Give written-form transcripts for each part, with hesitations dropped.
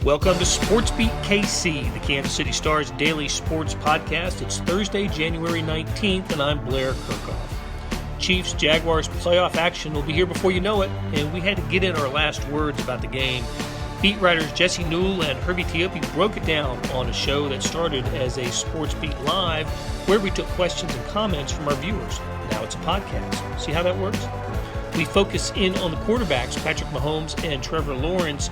Welcome to SportsBeat KC, the Kansas City Star's daily sports podcast. It's Thursday, January 19th, and I'm Blair Kirchhoff. Chiefs Jaguars playoff action will be here before you know it, and we had to get in our last words about the game. Beat writers Jesse Newell and Herbie Teope broke it down on a show that started as a SportsBeat Live, where we took questions and comments from our viewers. Now it's a podcast. See how that works? We focus in on the quarterbacks, Patrick Mahomes and Trevor Lawrence,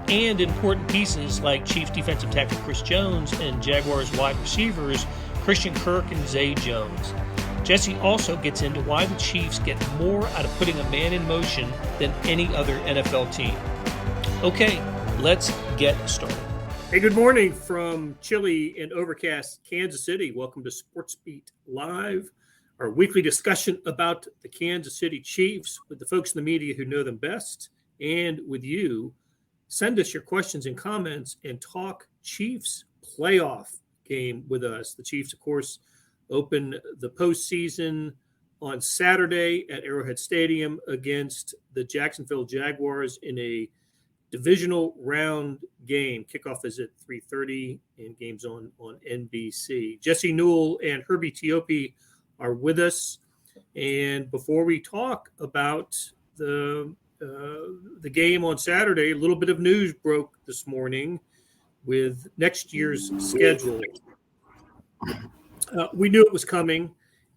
and important pieces like Chiefs defensive tackle Chris Jones and Jaguars wide receivers Christian Kirk and Zay Jones. Jesse also gets into why the Chiefs get more out of putting a man in motion than any other NFL team. Okay, let's get started. Hey, good morning from chilly and overcast Kansas City. Welcome to SportsBeat Live, our weekly discussion about the Kansas City Chiefs with the folks in the media who know them best and with you. Send us your questions and comments and talk Chiefs playoff game with us. The Chiefs, of course, open the postseason on Saturday at Arrowhead Stadium against the Jacksonville Jaguars in a divisional round game. Kickoff is at 3:30 and games on NBC. Jesse Newell and Herbie Teope are with us. And before we talk about the game on Saturday, a little bit of news broke this morning with next year's schedule. We knew it was coming,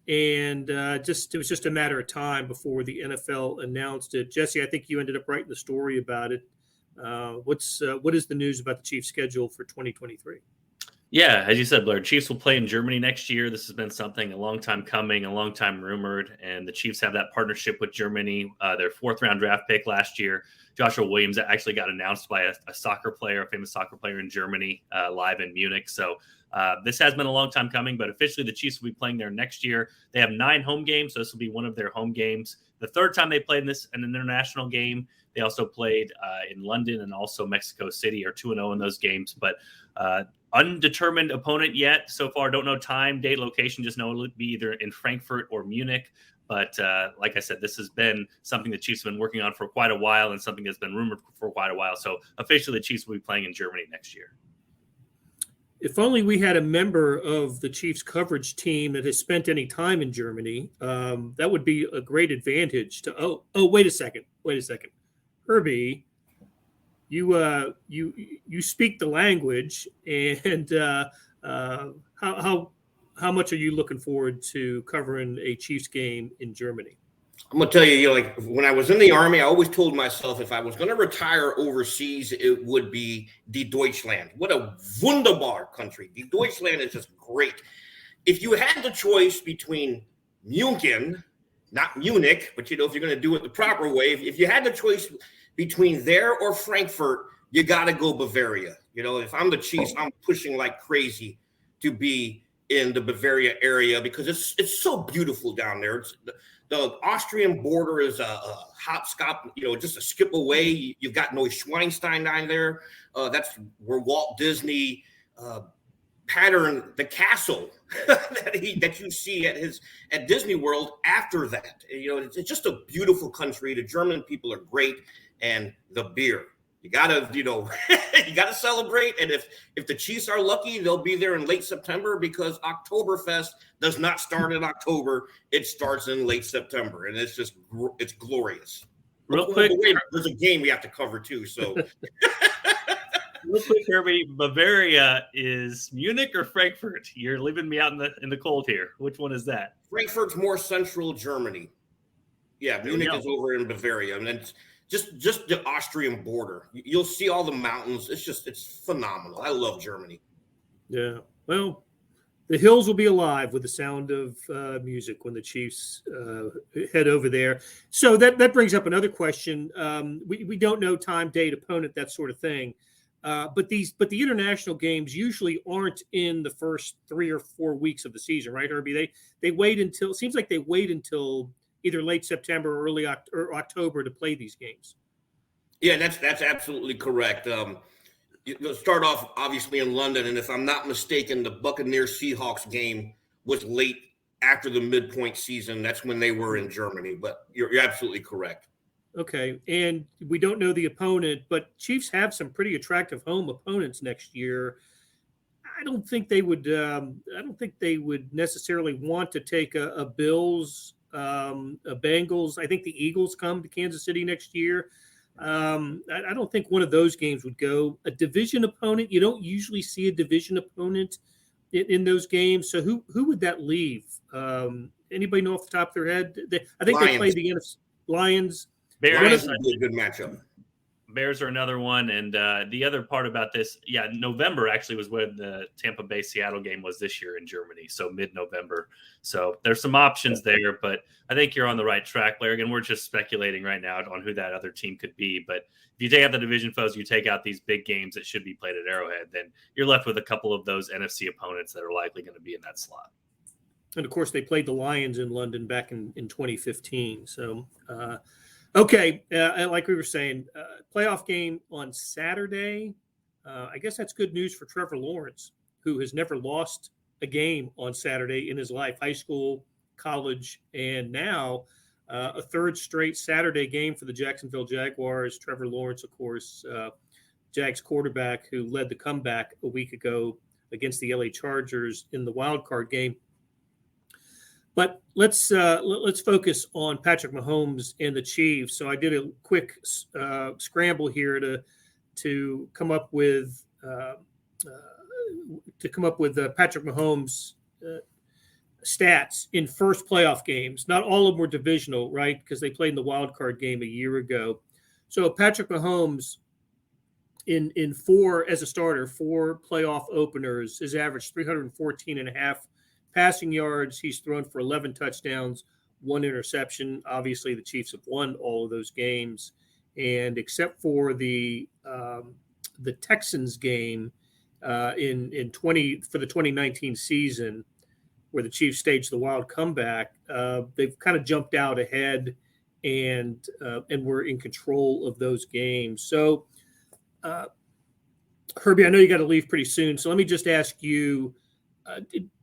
and it was just a matter of time before the NFL announced it. Jesse, I think you ended up writing the story about it. What is the news about the Chiefs' schedule for 2023? Yeah, as you said, Blair, Chiefs will play in Germany next year. This has been something a long time coming, a long time rumored, and the Chiefs have that partnership with Germany. Their fourth-round draft pick last year, Joshua Williams, actually got announced by a soccer player, a famous soccer player in Germany, live in Munich. So this has been a long time coming, but officially the Chiefs will be playing there next year. They have 9 home games, so this will be one of their home games. The third time they played in an international game. They also played in London and also Mexico City, are 2-0 in those games, but undetermined opponent yet so far. Don't know time, date, location. Just know it'll be either in Frankfurt or Munich. But like I said, this has been something the Chiefs have been working on for quite a while and something that's been rumored for quite a while. So officially the Chiefs will be playing in Germany next year. If only we had a member of the Chiefs coverage team that has spent any time in Germany, that would be a great advantage to, wait a second. Herbie, you speak the language, and how much are you looking forward to covering a Chiefs game in Germany? I'm gonna tell you, like when I was in the Army, I always told myself if I was gonna retire overseas, it would be die Deutschland. What a wunderbar country! Die Deutschland is just great. If you had the choice between München, not Munich, but if you're gonna do it the proper way, if you had the choice between there or Frankfurt, you got to go Bavaria. If I'm the Chiefs, I'm pushing like crazy to be in the Bavaria area because it's so beautiful down there. The Austrian border is a hopscotch, just a skip away. You've got Neuschwanstein down there. That's where Walt Disney patterned the castle that you see at Disney World. After that, it's just a beautiful country. The German people are great. And the beer, you gotta celebrate. And if the Chiefs are lucky, they'll be there in late September because Oktoberfest does not start in October; it starts in late September, and it's glorious. Real quick, there's a game we have to cover too. So, real quick, Herbie, Bavaria is Munich or Frankfurt? You're leaving me out in the cold here. Which one is that? Frankfurt's more central Germany. Yeah, Munich is over in Bavaria, and it's just the Austrian border. You'll see all the mountains. It's phenomenal. I love Germany. Yeah. Well, the hills will be alive with the sound of music when the Chiefs head over there. So that brings up another question. We don't know time, date, opponent, that sort of thing. But the international games usually aren't in the first 3 or 4 weeks of the season, right, Herbie? They wait until, it seems like they wait until either late September or early October to play these games. Yeah, that's absolutely correct. You'll start off obviously in London, and if I'm not mistaken, the Buccaneers Seahawks game was late after the midpoint season. That's when they were in Germany. But you're absolutely correct. Okay, and we don't know the opponent, but Chiefs have some pretty attractive home opponents next year. I don't think they would. I don't think they would necessarily want to take a Bills, a Bengals. I think the Eagles come to Kansas City next year. I don't think one of those games would go. A division opponent, you don't usually see a division opponent in those games. So who would that leave? Anybody know off the top of their head? I think Lions. they played the NFC Lions. Lions would be a good matchup. Bears are another one. And the other part about this, November actually was when the Tampa Bay Seattle game was this year in Germany. So mid-November. So there's some options there, but I think you're on the right track, Blair. Again, we're just speculating right now on who that other team could be. But if you take out the division foes, you take out these big games that should be played at Arrowhead, then you're left with a couple of those NFC opponents that are likely going to be in that slot. And of course, they played the Lions in London back in 2015. So, okay, like we were saying, playoff game on Saturday. I guess that's good news for Trevor Lawrence, who has never lost a game on Saturday in his life, high school, college, and now a third straight Saturday game for the Jacksonville Jaguars. Trevor Lawrence, of course, Jags quarterback who led the comeback a week ago against the LA Chargers in the wild card game. But let's focus on Patrick Mahomes and the Chiefs. So I did a quick scramble here to come up with Patrick Mahomes stats in first playoff games. Not all of them were divisional, right? Because they played in the wild card game a year ago. So Patrick Mahomes in four as a starter, 4 playoff openers, has averaged 314.5 passing yards. He's thrown for 11 touchdowns, 1 interception. Obviously, the Chiefs have won all of those games, and except for the Texans game for the 2019 season, where the Chiefs staged the wild comeback, they've kind of jumped out ahead and were in control of those games. So, Herbie, I know you got to leave pretty soon, so let me just ask you.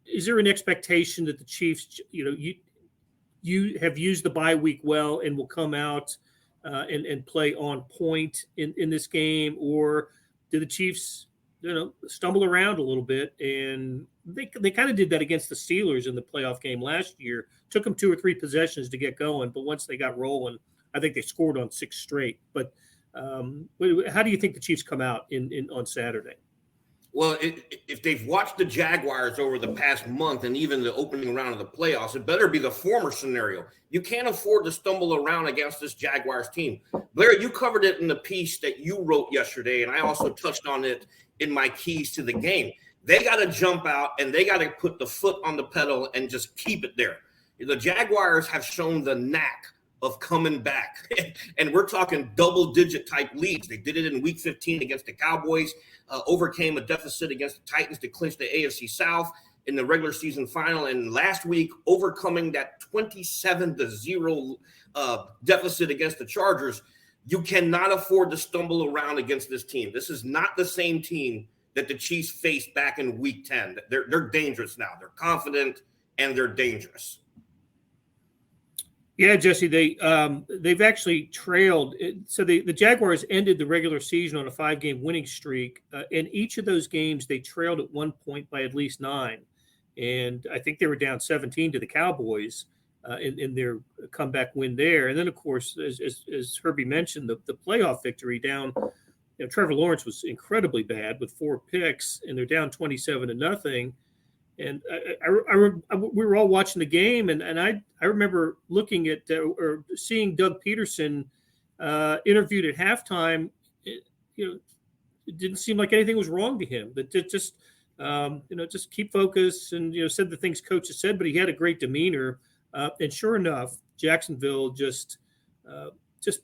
Is there an expectation that the Chiefs, you have used the bye week well and will come out and play on point in this game, or do the Chiefs, stumble around a little bit? And they kind of did that against the Steelers in the playoff game last year. Took them 2 or 3 possessions to get going, but once they got rolling, I think they scored on 6 straight. But how do you think the Chiefs come out on Saturday? Well, if they've watched the Jaguars over the past month and even the opening round of the playoffs, it better be the former scenario. You can't afford to stumble around against this Jaguars team. Blair, you covered it in the piece that you wrote yesterday, and I also touched on it in my keys to the game. They got to jump out, and they got to put the foot on the pedal and just keep it there. The Jaguars have shown the knack of coming back, and we're talking double-digit type leads. They did it in Week 15 against the Cowboys. Overcame a deficit against the Titans to clinch the AFC South in the regular season final. And last week, overcoming that 27-0 deficit against the Chargers. You cannot afford to stumble around against this team. This is not the same team that the Chiefs faced back in Week 10. They're dangerous now. They're confident and they're dangerous. Yeah, Jesse, they've actually trailed. So the Jaguars ended the regular season on a 5-game winning streak. In each of those games, they trailed at one point by at least 9. And I think they were down 17 to the Cowboys in their comeback win there. And then, of course, as Herbie mentioned, the playoff victory down. Trevor Lawrence was incredibly bad with 4 picks, and they're down 27-0. And we were all watching the game, and I remember looking at or seeing Doug Peterson interviewed at halftime. It didn't seem like anything was wrong to him. That just keep focused, and said the things coach has said. But he had a great demeanor, and sure enough, Jacksonville just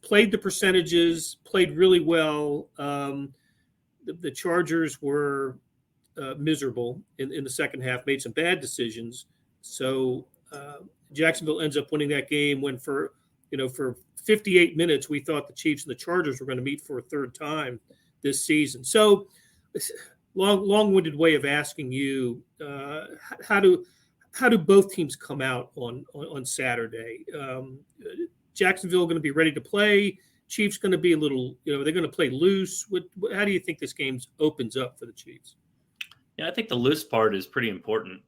played the percentages, played really well. The Chargers were miserable in the second half, made some bad decisions. So Jacksonville ends up winning that game when for 58 minutes, we thought the Chiefs and the Chargers were going to meet for a third time this season. So long-winded way of asking you, how do both teams come out on Saturday? Jacksonville going to be ready to play? Chiefs going to be a little, they're going to play loose. How do you think this game opens up for the Chiefs? Yeah, I think the loose part is pretty important.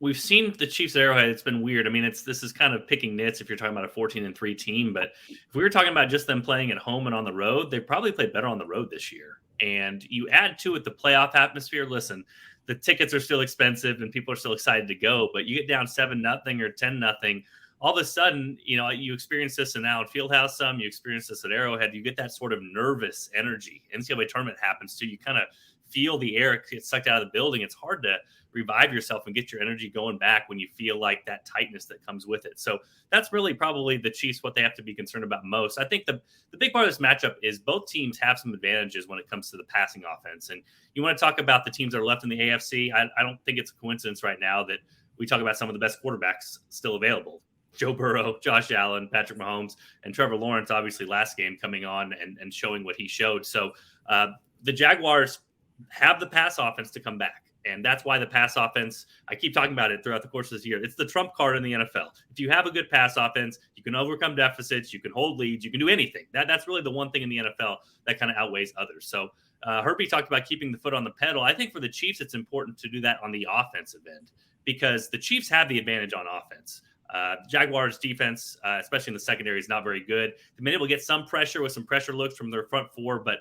We've seen the Chiefs at Arrowhead. It's been weird. I mean, this is kind of picking nits if you're talking about a 14-3 team. But if we were talking about just them playing at home and on the road, they probably played better on the road this year. And you add to it the playoff atmosphere. Listen, the tickets are still expensive and people are still excited to go. But you get down 7-0 or 10-0. All of a sudden, you experience this in Allen Fieldhouse some, you experience this at Arrowhead, you get that sort of nervous energy. NCAA tournament happens too. You kind of feel the air get sucked out of the building. It's hard to revive yourself and get your energy going back when you feel like that tightness that comes with it. So that's really probably the Chiefs, what they have to be concerned about most. I think the big part of this matchup is both teams have some advantages when it comes to the passing offense. And you want to talk about the teams that are left in the AFC. I don't think it's a coincidence right now that we talk about some of the best quarterbacks still available. Joe Burrow, Josh Allen, Patrick Mahomes, and Trevor Lawrence, obviously last game coming on and showing what he showed. So the Jaguars have the pass offense to come back. And that's why the pass offense, I keep talking about it throughout the course of this year. It's the trump card in the NFL. If you have a good pass offense, you can overcome deficits, you can hold leads, you can do anything. That's really the one thing in the NFL that kind of outweighs others. So Herbie talked about keeping the foot on the pedal. I think for the Chiefs, it's important to do that on the offensive end because the Chiefs have the advantage on offense. Jaguars defense, especially in the secondary, is not very good. They've been able to get some pressure with some pressure looks from their front four, but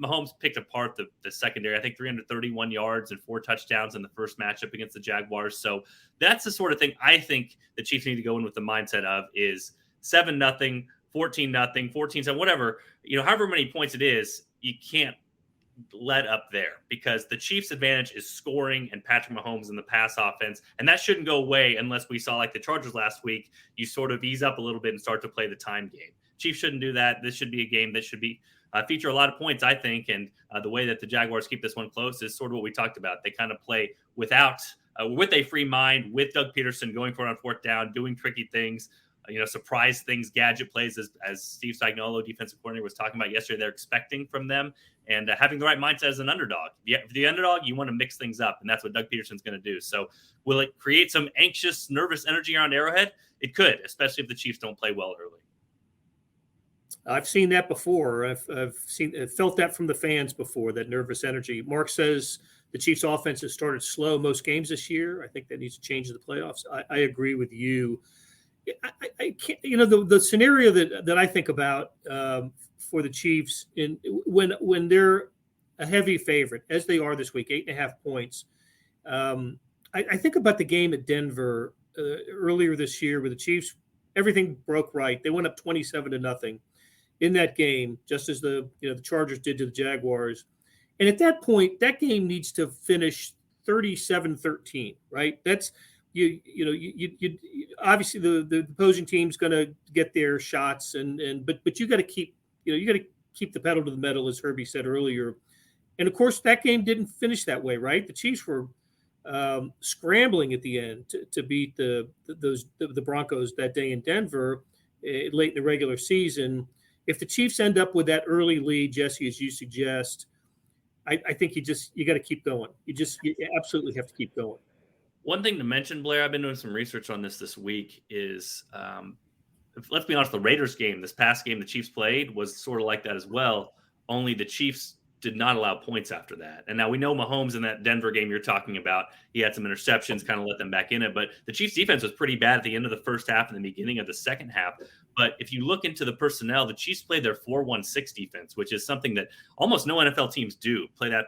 Mahomes picked apart the secondary. I think 331 yards and 4 touchdowns in the first matchup against the Jaguars. So that's the sort of thing I think the Chiefs need to go in with the mindset of is 7-0, 14-0, 14-7, whatever, however many points it is, you can't let up there because the Chiefs' advantage is scoring and Patrick Mahomes in the pass offense. And that shouldn't go away unless we saw like the Chargers last week, you sort of ease up a little bit and start to play the time game. Chiefs shouldn't do that. This should be a game that should be feature a lot of points, I think. And the way that the Jaguars keep this one close is sort of what we talked about. They kind of play with a free mind with Doug Peterson going for it on fourth down, doing tricky things, surprise things, gadget plays, as Steve Spagnuolo, defensive coordinator, was talking about yesterday, they're expecting from them, and having the right mindset as an underdog. For the underdog, you want to mix things up, and that's what Doug Peterson's going to do. So will it create some anxious, nervous energy around Arrowhead? It could, especially if the Chiefs don't play well early. I've seen that before. I've felt that from the fans before, that nervous energy. Mark says the Chiefs' offense has started slow most games this year. I think that needs to change in the playoffs. I agree with you. I can't, the scenario that I think about for the Chiefs when they're a heavy favorite, as they are this week, 8.5 points. I think about the game at Denver earlier this year where the Chiefs, everything broke right. They went up 27-0 in that game, just as the Chargers did to the Jaguars. And at that point, that game needs to finish 37-13, right? That's you obviously the opposing team's going to get their shots, but you got to keep the pedal to the metal, as Herbie said earlier. And of course, that game didn't finish that way, right? The Chiefs were scrambling at the end to beat the Broncos that day in Denver late in the regular season. If the Chiefs end up with that early lead, Jesse, as you suggest, I think you got to keep going. You absolutely have to keep going. One thing to mention, Blair, I've been doing some research on this week is, let's be honest, the Raiders game, this past game the Chiefs played was sort of like that as well, only the Chiefs did not allow points after that. And now we know Mahomes in that Denver game you're talking about, he had some interceptions, kind of let them back in it, but the Chiefs defense was pretty bad at the end of the first half and the beginning of the second half. But if you look into the personnel, the Chiefs played their 4-1-6 defense, which is something that almost no NFL teams do, play that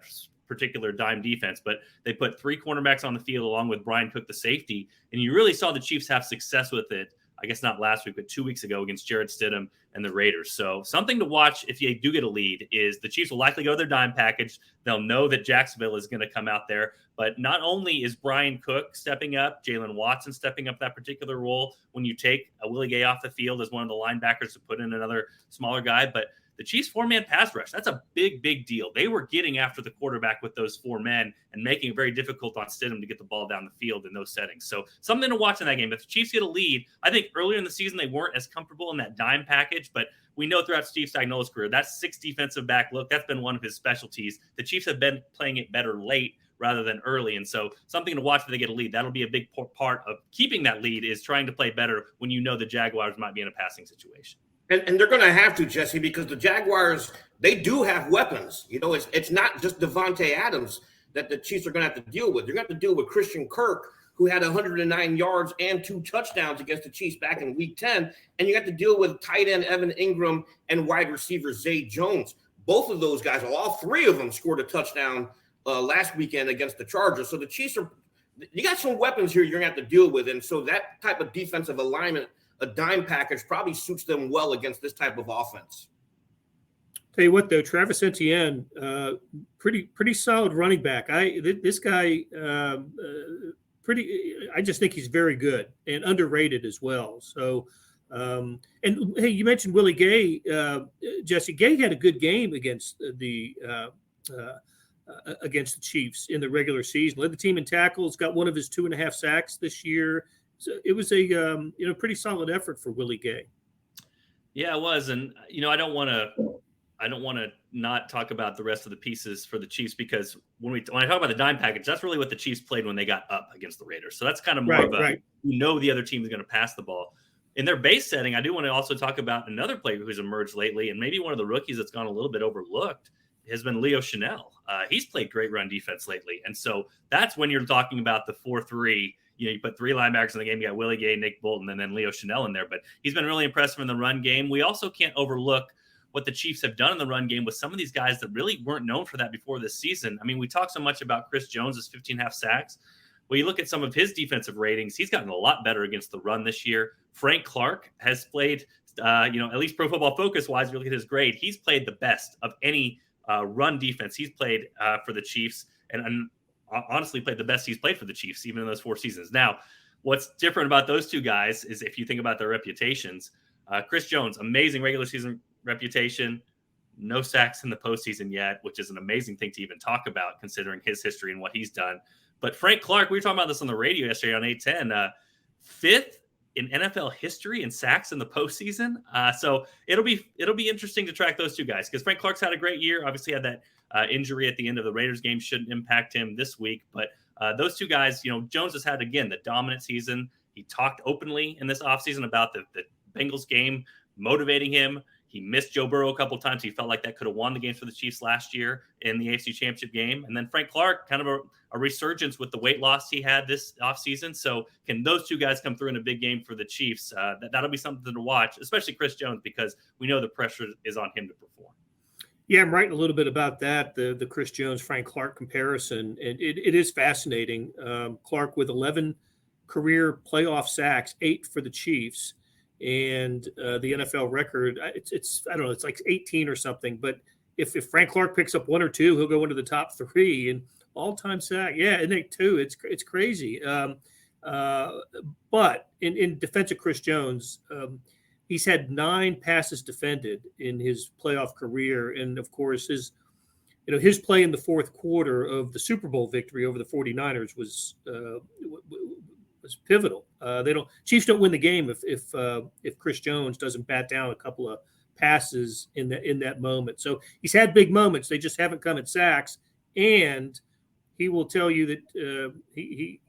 particular dime defense, but they put 3 cornerbacks on the field along with Brian Cook, the safety. And you really saw the Chiefs have success with it. I guess not last week, but 2 weeks ago against Jarrett Stidham and the Raiders. So something to watch if you do get a lead is the Chiefs will likely go their dime package. They'll know that Jacksonville is going to come out there. But not only is Brian Cook stepping up, Jalen Watson stepping up that particular role when you take a Willie Gay off the field as one of the linebackers to put in another smaller guy, but the Chiefs 4-man pass rush, that's a big, big deal. They were getting after the quarterback with those 4 men and making it very difficult on Stidham to get the ball down the field in those settings. So something to watch in that game. If the Chiefs get a lead, I think earlier in the season they weren't as comfortable in that dime package, but we know throughout Steve Spagnuolo's career, that 6 defensive back look, that's been one of his specialties. The Chiefs have been playing it better late rather than early. And so something to watch if they get a lead. That'll be a big part of keeping that lead, is trying to play better when you know the Jaguars might be in a passing situation. And they're going to have to, Jesse, because the Jaguars, they do have weapons. It's not just Devontae Adams that the Chiefs are going to have to deal with. They're going to have to deal with Christian Kirk, who had 109 yards and 2 touchdowns against the Chiefs back in Week 10. And you got to deal with tight end Evan Ingram and wide receiver Zay Jones. Both of those guys, all 3 of them, scored a touchdown last weekend against the Chargers. So the Chiefs you got some weapons here you're going to have to deal with. And so that type of defensive alignment, a dime package, probably suits them well against this type of offense. Tell you what, though, Travis Etienne, pretty solid running back. This guy, I just think he's very good and underrated as well. So, and hey, you mentioned Willie Gay. Jesse, Gay had a good game against the Chiefs in the regular season. Led the team in tackles, got one of his 2.5 sacks this year. So it was a pretty solid effort for Willie Gay. Yeah, it was, and I don't want to not talk about the rest of the pieces for the Chiefs, because when I talk about the dime package, that's really what the Chiefs played when they got up against the Raiders. So that's kind of more of the other team is going to pass the ball. In their base setting, I do want to also talk about another player who's emerged lately, and maybe one of the rookies that's gone a little bit overlooked has been Leo Chanel. He's played great run defense lately, and so that's when you're talking about the 4-3. You put 3 linebackers in the game. You got Willie Gay, Nick Bolton, and then Leo Chanel in there. But he's been really impressive in the run game. We also can't overlook what the Chiefs have done in the run game with some of these guys that really weren't known for that before this season. I mean, we talk so much about Chris Jones' 15.5 sacks. Well, you look at some of his defensive ratings, he's gotten a lot better against the run this year. Frank Clark has played, at least Pro Football Focus-wise, you look at his grade, he's played the best of any run defense he's played for the Chiefs, and honestly played the best he's played for the Chiefs, even in those 4 seasons. Now, what's different about those 2 guys is if you think about their reputations, Chris Jones, amazing regular season reputation, no sacks in the postseason yet, which is an amazing thing to even talk about considering his history and what he's done. But Frank Clark, we were talking about this on the radio yesterday on 810, 5th in NFL history in sacks in the postseason. So it'll be interesting to track those 2 guys, because Frank Clark's had a great year. Obviously had that injury at the end of the Raiders game, shouldn't impact him this week. But those 2 guys, Jones has had, again, the dominant season. He talked openly in this offseason about the Bengals game motivating him. He missed Joe Burrow a couple of times. He felt like that could have won the games for the Chiefs last year in the AFC Championship game. And then Frank Clark, kind of a resurgence with the weight loss he had this offseason. So can those 2 guys come through in a big game for the Chiefs? That'll be something to watch, especially Chris Jones, because we know the pressure is on him to perform. Yeah, I'm writing a little bit about that, the Chris Jones, Frank Clark comparison. And it is fascinating. Clark with 11 career playoff sacks, 8 for the Chiefs. And the NFL record, it's I don't know, it's like 18 or something. But if Frank Clark picks up 1 or 2, he'll go into the top 3 and all-time sack. Yeah, and they 2. It's crazy. But in defense of Chris Jones, he's had 9 passes defended in his playoff career, and of course his play in the 4th quarter of the Super Bowl victory over the 49ers was pivotal. Chiefs don't win the game if Chris Jones doesn't bat down a couple of passes in that moment. So he's had big moments. They just haven't come at sacks, and he will tell you that he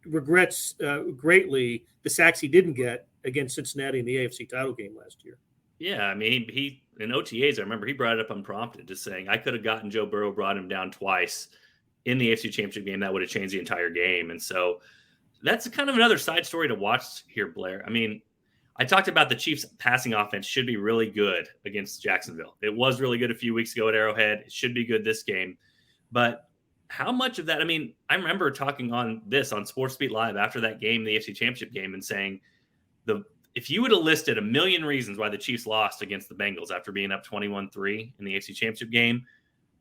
regrets greatly the sacks he didn't get against Cincinnati in the AFC title game last year. Yeah, I mean, he in OTAs, I remember he brought it up unprompted, just saying, I could have gotten Joe Burrow, brought him down twice in the AFC Championship game. That would have changed the entire game. And so that's kind of another side story to watch here, Blair. I mean, I talked about the Chiefs' passing offense should be really good against Jacksonville. It was really good a few weeks ago at Arrowhead. It should be good this game. But how much of that, I mean, I remember talking on SportsBeat Live after that game, the AFC Championship game, and saying if you would have listed a million reasons why the Chiefs lost against the Bengals after being up 21-3 in the AFC Championship game,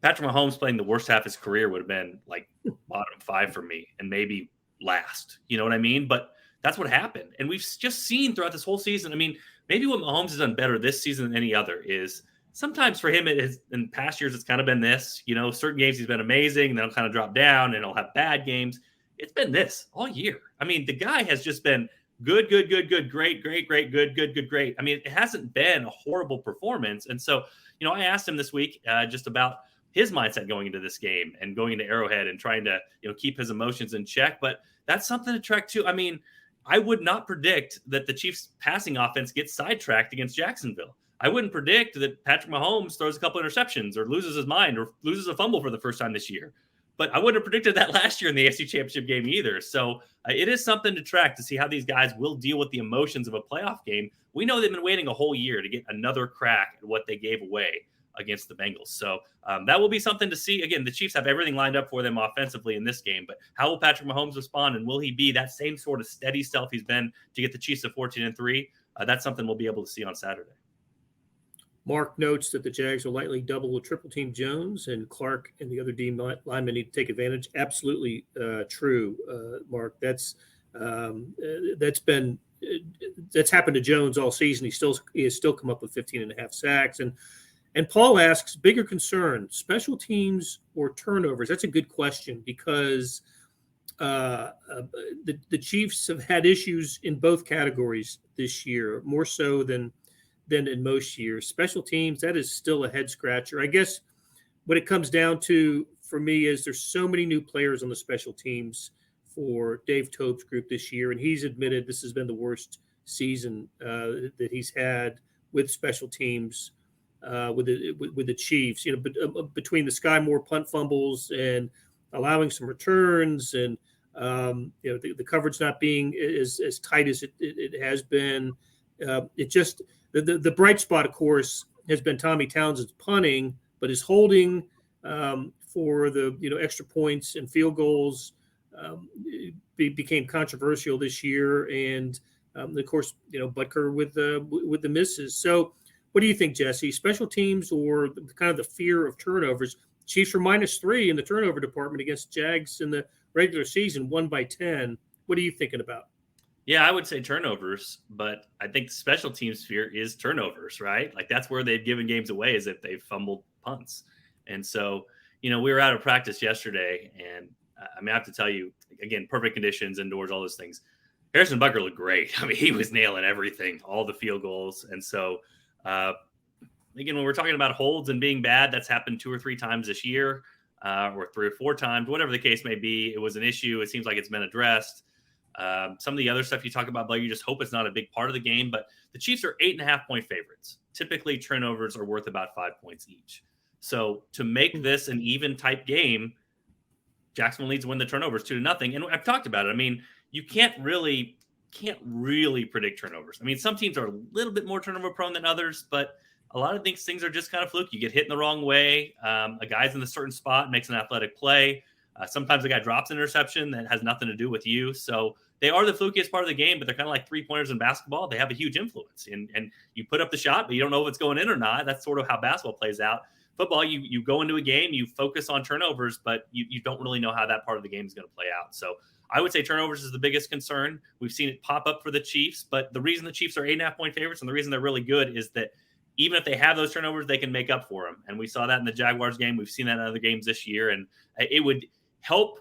Patrick Mahomes playing the worst half of his career would have been like bottom 5 for me and maybe last. You know what I mean? But that's what happened. And we've just seen throughout this whole season, I mean, maybe what Mahomes has done better this season than any other is sometimes for him, in past years, it's kind of been this, certain games he's been amazing, and then he'll kind of drop down and he'll have bad games. It's been this all year. I mean, the guy has just been good, great, great. I mean, it hasn't been a horrible performance. And so, I asked him this week just about his mindset going into this game and going into Arrowhead and trying to, keep his emotions in check. But that's something to track too. I mean, I would not predict that the Chiefs passing offense gets sidetracked against Jacksonville. I wouldn't predict that Patrick Mahomes throws a couple interceptions or loses his mind or loses a fumble for the first time this year. But I wouldn't have predicted that last year in the AFC Championship game either. So it is something to track to see how these guys will deal with the emotions of a playoff game. We know they've been waiting a whole year to get another crack at what they gave away against the Bengals. So that will be something to see. Again, the Chiefs have everything lined up for them offensively in this game, but how will Patrick Mahomes respond? And will he be that same sort of steady self he's been to get the Chiefs to 14-3? That's something we'll be able to see on Saturday. Mark notes that the Jags will likely double or triple team Jones, and Clark and the other D linemen need to take advantage. Absolutely true, Mark. That's happened to Jones all season. He has still come up with 15.5 sacks. And Paul asks, bigger concern, special teams or turnovers? That's a good question because the Chiefs have had issues in both categories this year, more so than in most years. Special teams, that is still a head scratcher. I guess what it comes down to for me is there's so many new players on the special teams for Dave Teope's group this year, and he's admitted this has been the worst season that he's had with special teams with the Chiefs. Between the Sky Moore punt fumbles and allowing some returns, and the coverage not being as tight as it has been. It just the bright spot, of course, has been Tommy Townsend's punting, but his holding for the extra points and field goals became controversial this year, and of course Butker with the misses. So, what do you think, Jesse? Special teams or kind of the fear of turnovers? Chiefs were -3 in the turnover department against Jags in the regular season, 1-10. What are you thinking about? Yeah, I would say turnovers, but I think the special teams fear is turnovers, right? Like that's where they've given games away, is if they've fumbled punts. And so, we were out of practice yesterday, and I have to tell you, again, perfect conditions, indoors, all those things. Harrison Butker looked great. I mean, he was nailing everything, all the field goals. And so, again, when we're talking about holds and being bad, that's happened 2 or 3 times this year, or 3 or 4 times, whatever the case may be. It was an issue. It seems like it's been addressed. Some of the other stuff you talk about, Blair, you just hope it's not a big part of the game. But the Chiefs are 8.5-point favorites. Typically, turnovers are worth about 5 points each. So to make this an even type game, Jacksonville needs to win the turnovers 2-0. And I've talked about it. I mean, you can't really predict turnovers. I mean, some teams are a little bit more turnover prone than others, but a lot of these things are just kind of fluky. You get hit in the wrong way. A guy's in a certain spot, makes an athletic play. Sometimes a guy drops an interception that has nothing to do with you. So they are the flukiest part of the game, but they're kind of like 3-pointers in basketball. They have a huge influence. And you put up the shot, but you don't know if it's going in or not. That's sort of how basketball plays out. Football, you go into a game, you focus on turnovers, but you don't really know how that part of the game is going to play out. So I would say turnovers is the biggest concern. We've seen it pop up for the Chiefs, but the reason the Chiefs are 8.5-point favorites and the reason they're really good is that even if they have those turnovers, they can make up for them. And we saw that in the Jaguars game. We've seen that in other games this year. And it would help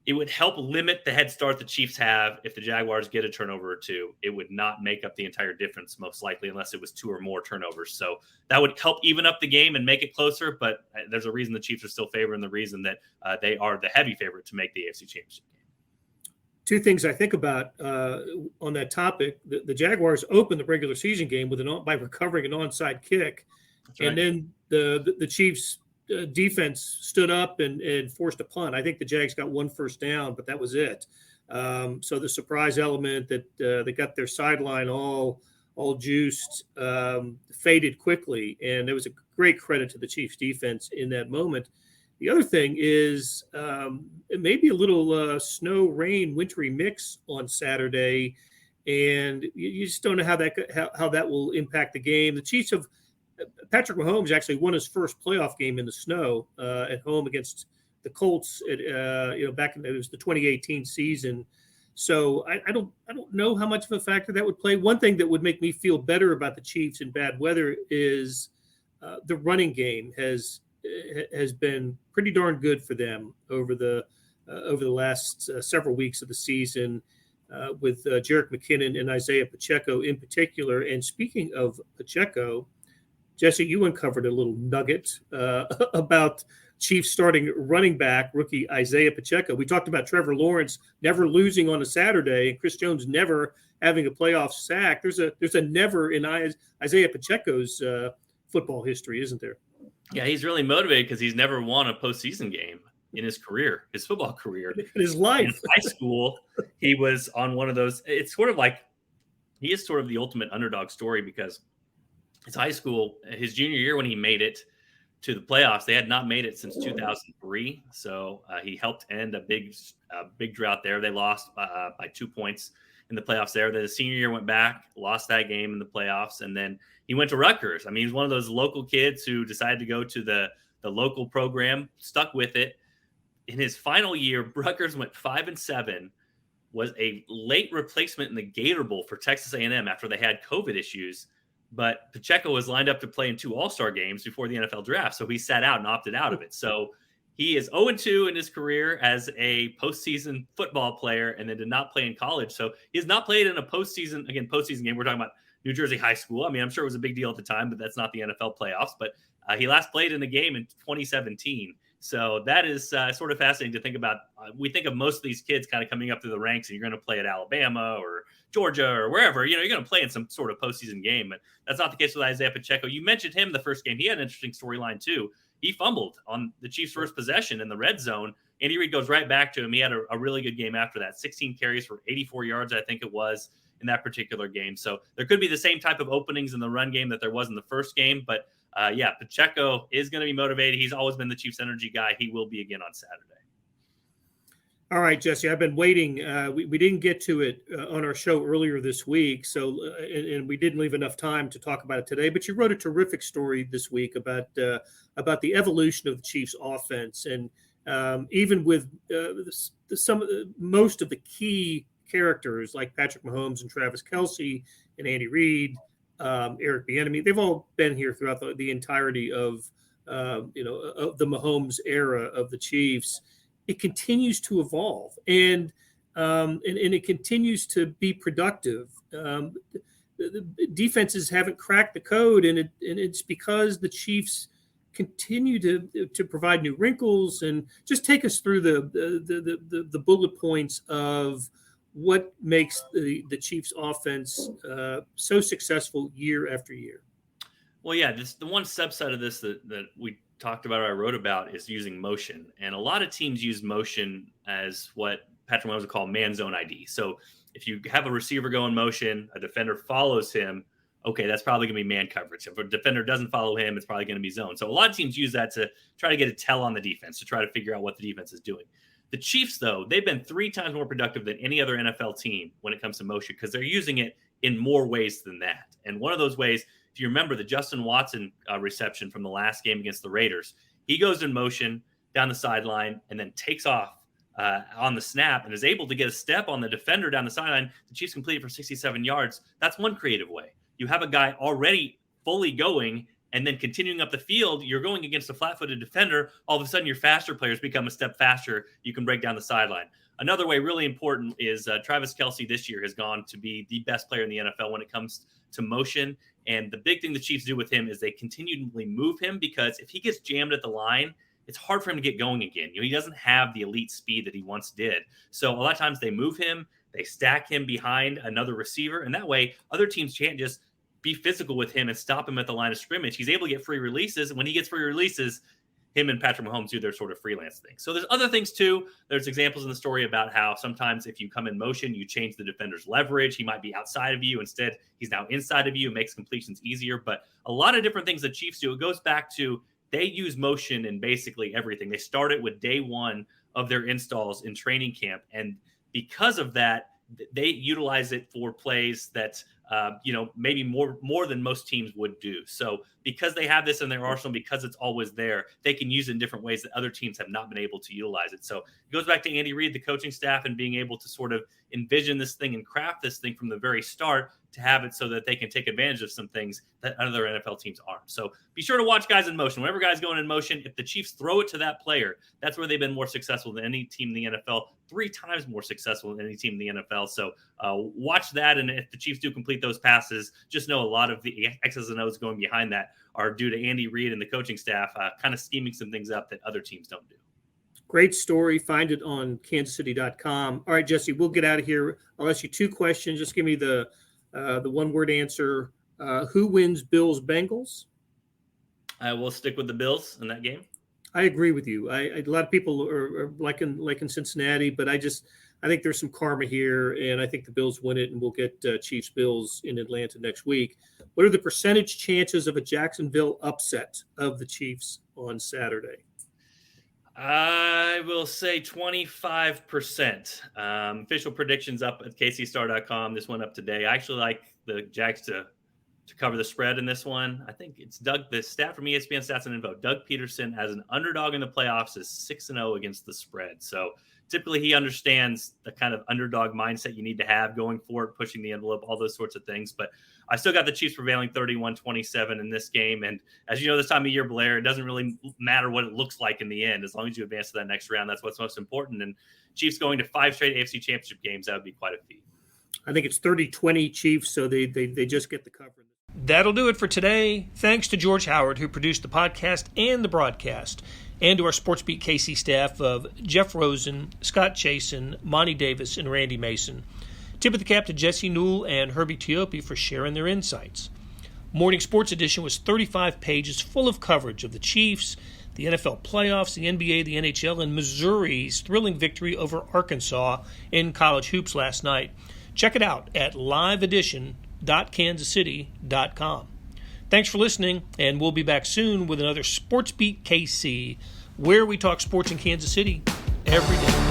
limit the head start the Chiefs have. If the Jaguars get a turnover or 2, it would not make up the entire difference, most likely, unless it was 2 or more turnovers. So that would help even up the game and make it closer. But there's a reason the Chiefs are still favored, and the reason that they are the heavy favorite to make the AFC Championship game. 2 things I think about on that topic. The Jaguars opened the regular season game by recovering an onside kick. That's right. And then the Chiefs defense stood up and forced a punt. I think the Jags got 1 first down, but that was it. So the surprise element that they got their sideline all juiced faded quickly, and it was a great credit to the Chiefs defense in that moment. The other thing is it may be a little snow, rain, wintry mix on Saturday, and you just don't know how that will impact the game. The Chiefs have Patrick Mahomes actually won his first playoff game in the snow at home against the Colts. Back in it was the 2018 season. So I don't know how much of a factor that would play. One thing that would make me feel better about the Chiefs in bad weather is the running game has been pretty darn good for them over the last several weeks of the season with Jerick McKinnon and Isaiah Pacheco in particular. And speaking of Pacheco, Jesse, you uncovered a little nugget about Chiefs starting running back rookie Isaiah Pacheco. We talked about Trevor Lawrence never losing on a Saturday and Chris Jones never having a playoff sack. There's a never in Isaiah Pacheco's football history, isn't there? Yeah, he's really motivated because he's never won a postseason game in his career, his football career. In his life. In high school, he was on one of those. It's sort of like he is sort of the ultimate underdog story because his high school, his junior year when he made it to the playoffs, they had not made it since 2003. So he helped end a big drought there. They lost by 2 points in the playoffs there. Then the senior year went back, lost that game in the playoffs, and then he went to Rutgers. I mean, he's one of those local kids who decided to go to the local program, stuck with it. In his final year, Rutgers went 5-7, was a late replacement in the Gator Bowl for Texas A&M after they had COVID issues. But Pacheco was lined up to play in 2 All-Star games before the NFL draft, so he sat out and opted out of it. So he is 0-2 in his career as a postseason football player and then did not play in college. So he has not played in a postseason game. We're talking about New Jersey high school. I mean, I'm sure it was a big deal at the time, but that's not the NFL playoffs. But he last played in a game in 2017. So that is sort of fascinating to think about. We think of most of these kids kind of coming up through the ranks, and you're going to play at Alabama or Georgia or wherever. You're going to play in some sort of postseason game. But that's not the case with Isaiah Pacheco. You mentioned him the first game. He had an interesting storyline, too. He fumbled on the Chiefs' first possession in the red zone. Andy Reid goes right back to him. He had a really good game after that. 16 carries for 84 yards, I think it was, in that particular game. So there could be the same type of openings in the run game that there was in the first game. But, Pacheco is going to be motivated. He's always been the Chiefs' energy guy. He will be again on Saturday. All right, Jesse, I've been waiting. We didn't get to it on our show earlier this week, so and we didn't leave enough time to talk about it today. But you wrote a terrific story this week about the evolution of the Chiefs' offense, and even with most of the key characters like Patrick Mahomes and Travis Kelce and Andy Reid, Eric Bieniemy, they've all been here throughout the entirety of of the Mahomes era of the Chiefs. It continues to evolve and it continues to be productive. The defenses haven't cracked the code, and it's because the Chiefs continue to provide new wrinkles. And just take us through the bullet points of what makes the Chiefs offense so successful year after year. Well, yeah, the one subset of this that we talked about or I wrote about is using motion. And a lot of teams use motion as what Patrick Mahomes would call man zone ID. So if you have a receiver go in motion, a defender follows him, okay, that's probably going to be man coverage. If a defender doesn't follow him, it's probably going to be zone. So a lot of teams use that to try to get a tell on the defense, to try to figure out what the defense is doing. The Chiefs, though, they've been 3 times more productive than any other NFL team when it comes to motion because they're using it in more ways than that. And one of those ways, if you remember the Justin Watson reception from the last game against the Raiders, he goes in motion down the sideline and then takes off on the snap and is able to get a step on the defender down the sideline. The Chiefs complete it for 67 yards. That's one creative way. You have a guy already fully going and then continuing up the field. You're going against a flat-footed defender. All of a sudden, your faster players become a step faster. You can break down the sideline. Another way really important is Travis Kelce this year has gone to be the best player in the NFL when it comes to motion. And the big thing the Chiefs do with him is they continually move him because if he gets jammed at the line, it's hard for him to get going again. He doesn't have the elite speed that he once did. So a lot of times they move him, they stack him behind another receiver, and that way other teams can't just be physical with him and stop him at the line of scrimmage. He's able to get free releases, and when he gets free releases, him and Patrick Mahomes do their sort of freelance thing. So there's other things too. There's examples in the story about how sometimes if you come in motion, you change the defender's leverage. He might be outside of you. Instead, he's now inside of you. It makes completions easier. But a lot of different things the Chiefs do. It goes back to they use motion in basically everything. They started with day one of their installs in training camp. And because of that, they utilize it for plays that maybe more than most teams would do. So because they have this in their arsenal, because it's always there, they can use it in different ways that other teams have not been able to utilize it. So it goes back to Andy Reid, the coaching staff, and being able to sort of envision this thing and craft this thing from the very start to have it so that they can take advantage of some things that other NFL teams aren't. So be sure to watch guys in motion. Whenever guys going in motion, if the Chiefs throw it to that player, that's where they've been more successful than any team in the NFL, 3 times more successful than any team in the NFL. So watch that. And if the Chiefs do complete those passes, just know a lot of the X's and O's going behind that are due to Andy Reid and the coaching staff kind of scheming some things up that other teams don't do. Great story. Find it on kansascity.com. All right, Jesse, we'll get out of here. I'll ask you 2 questions. Just give me the one-word answer. Who wins Bills-Bengals? I will stick with the Bills in that game. I agree with you. A lot of people are liking Cincinnati, but I think there's some karma here, and I think the Bills win it, and we'll get Chiefs-Bills in Atlanta next week. What are the percentage chances of a Jacksonville upset of the Chiefs on Saturday? I will say 25%. Official predictions up at kcstar.com. This one up today. I actually like the Jags to cover the spread in this one. I think it's the stat from ESPN Stats and Info. Doug Peterson as an underdog in the playoffs is 6-0 against the spread. So typically he understands the kind of underdog mindset you need to have going forward, pushing the envelope, all those sorts of things. But I still got the Chiefs prevailing 31-27 in this game. And as you know, this time of year, Blair, it doesn't really matter what it looks like in the end. As long as you advance to that next round, that's what's most important. And Chiefs going to 5 straight AFC Championship games, that would be quite a feat. I think it's 30-20 Chiefs, so they just get the cover. That'll do it for today. Thanks to George Howard, who produced the podcast and the broadcast, and to our SportsBeat KC staff of Jeff Rosen, Scott Chasen, Monty Davis, and Randy Mason. Tip of the cap to Jesse Newell and Herbie Teope for sharing their insights. Morning Sports Edition was 35 pages full of coverage of the Chiefs, the NFL playoffs, the NBA, the NHL, and Missouri's thrilling victory over Arkansas in college hoops last night. Check it out at liveedition.kansascity.com. Thanks for listening, and we'll be back soon with another SportsBeat KC, where we talk sports in Kansas City every day.